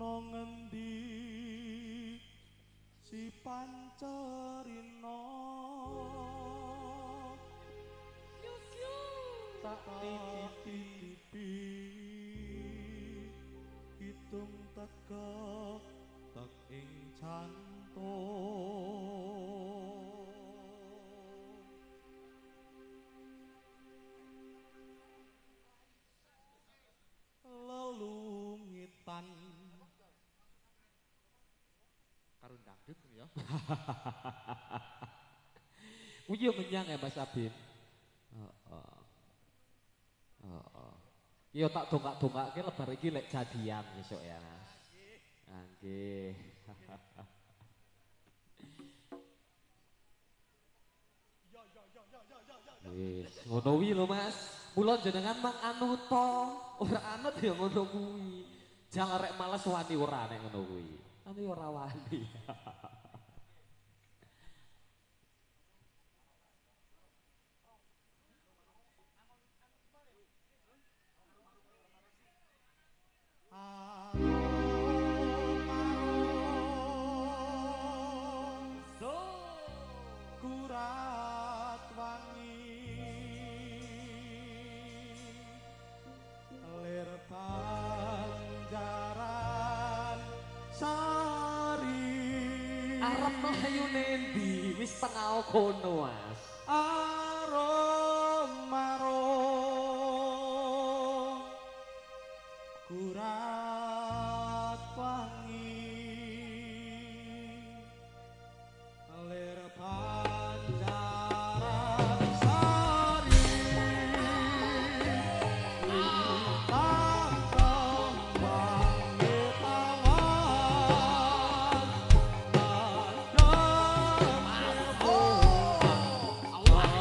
ana ngendi si Pancerina tak titipi hitung tegak tek ing jantung lelungitan karo dangdut ya. Uyo menyang ya Mas Abin. Heeh. Heeh. Yo tak dongak-dongake lebar iki lek jadian besok ya. Nggih. Wis, ngono wi lho Mas. Mula jenengan mang anu to, ora anut ya ngono kuwi. Jangan rek males wani ora nek ngono kuwi. Anu ora wani. Kurat wangi lir Banjaran Sari Arep mlayu nendi wis tengah kono Mas. Arom kurat wangi lir Banjaran Sari lintang kembang tawan adem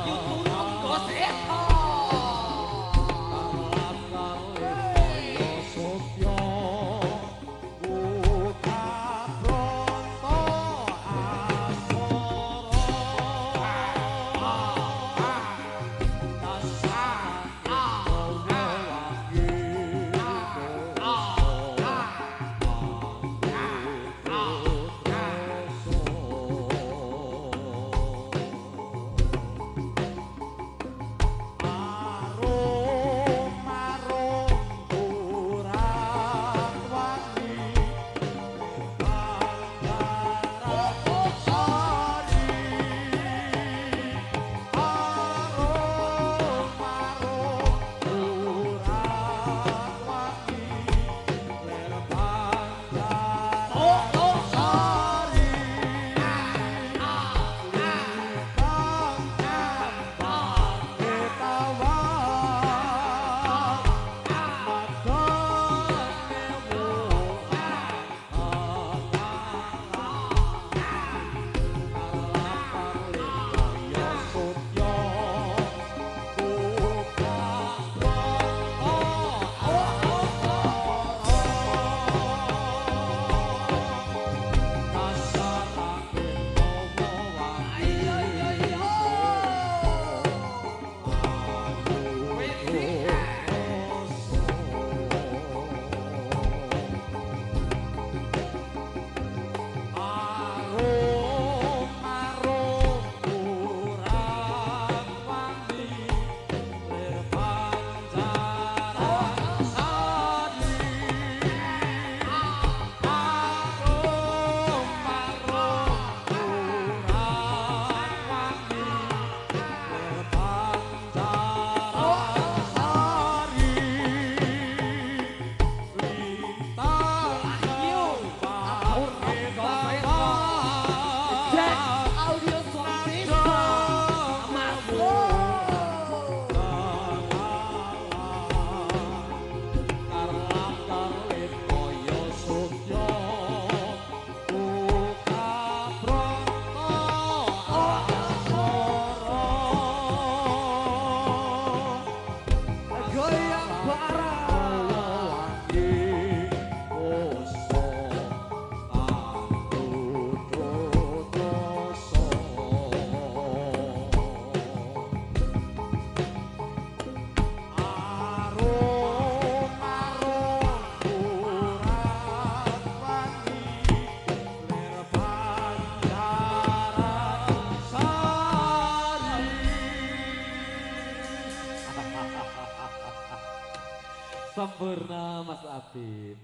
Sempurna Mas Abid,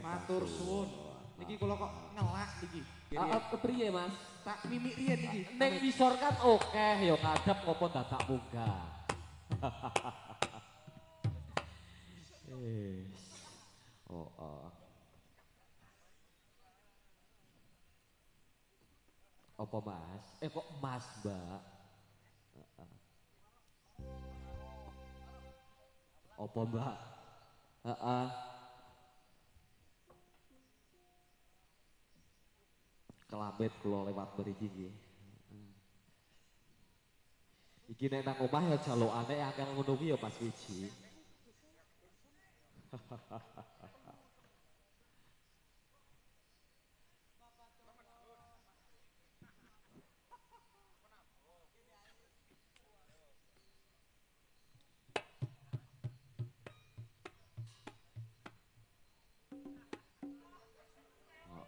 Matur suwun. Niki kula kok ngelak niki. Kepriye Mas? Tak mimik riyen niki. Ning ngisor kan oke, ya ngadep apa dadak munggah. Wis. Oh, oh. Apa Mas? Kok Mas, Mbak? Apa Mbak? Heeh. Kelamit kula lewat mriki nggih. Iki nek nang omah ya jalukane akeh ngono kuwi ya Mas Wiji.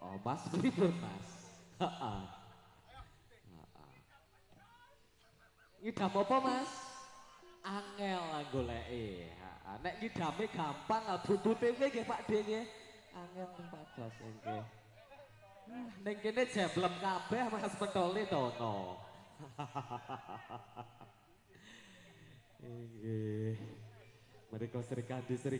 Oh, Mas pripun Mas? Heeh. Ngidam apa Mas? Angel lah goleki. Heeh. Nek ngidame gampang, butute kuwi nggih Pak De nggih. Angel ning pados nggih. Ning kene jeblem kabeh Mas Pentole tono. Nggih. Mereka Sri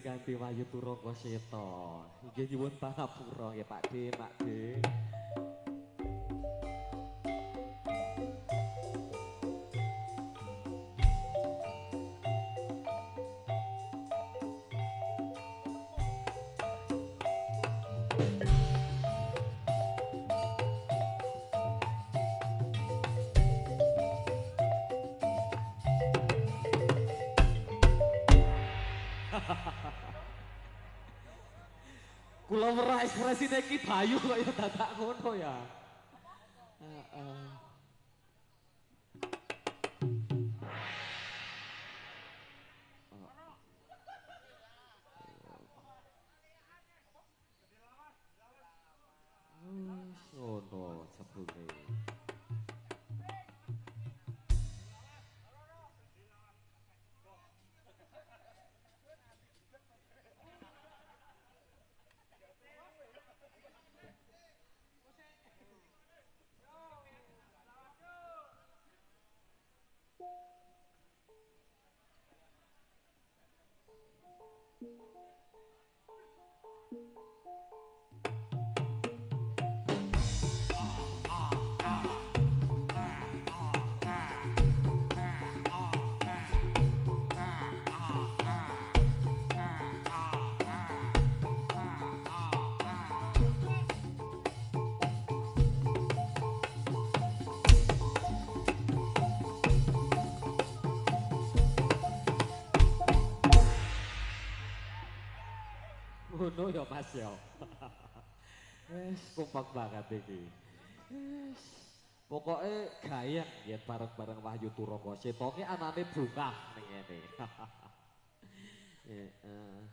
Kandi Wayu Turangga Seta. Nggih nyuwun pangapura nggih Pak De, Mak De. Kula weruh ekspresine Ki Bayu kok ya dadak ngono ya. Heeh. Ngono jebule. Ngono ya Mas ya. Wes kompak banget iki. Wes pokoke gayeng yen bareng-bareng Wahyu Turangga Seta ki anane bungah ning ngene. Heeh.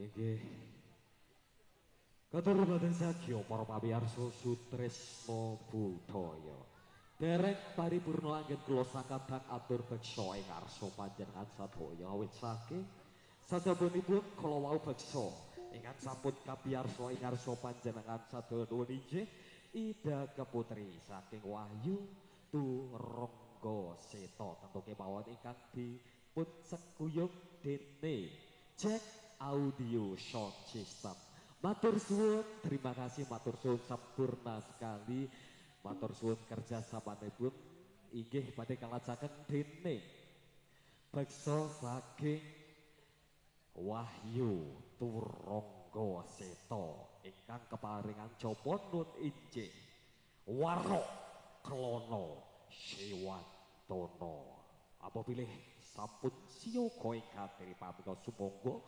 Nggih. Katur badan sagya para pamirsa Sutresna Budaya. Derek paripurna anggen kula sakabang atur beksa ing ngarsa panjenengan sadaya awit saking sasampunipun kala wau beksa ingkang sampun kapiyarsa ing ngarsa panjenengan sadaya nuwun inggih Ida Keputri saking Wahyu Turangga Seta tentu kemawon ingkang dipun seguyung dene Jack Audio Sound System. Matur suwun, terima kasih matur suwun sempurna sekali. Matur suwun kerjasamanipun inggih badhe kalajaken dene beksa saking Wahyu Turangga Seta ingkang keparingan japa nun injih Warok Klono Sewatono. Apa pilih sampun siyaga ingkang pamika sumangga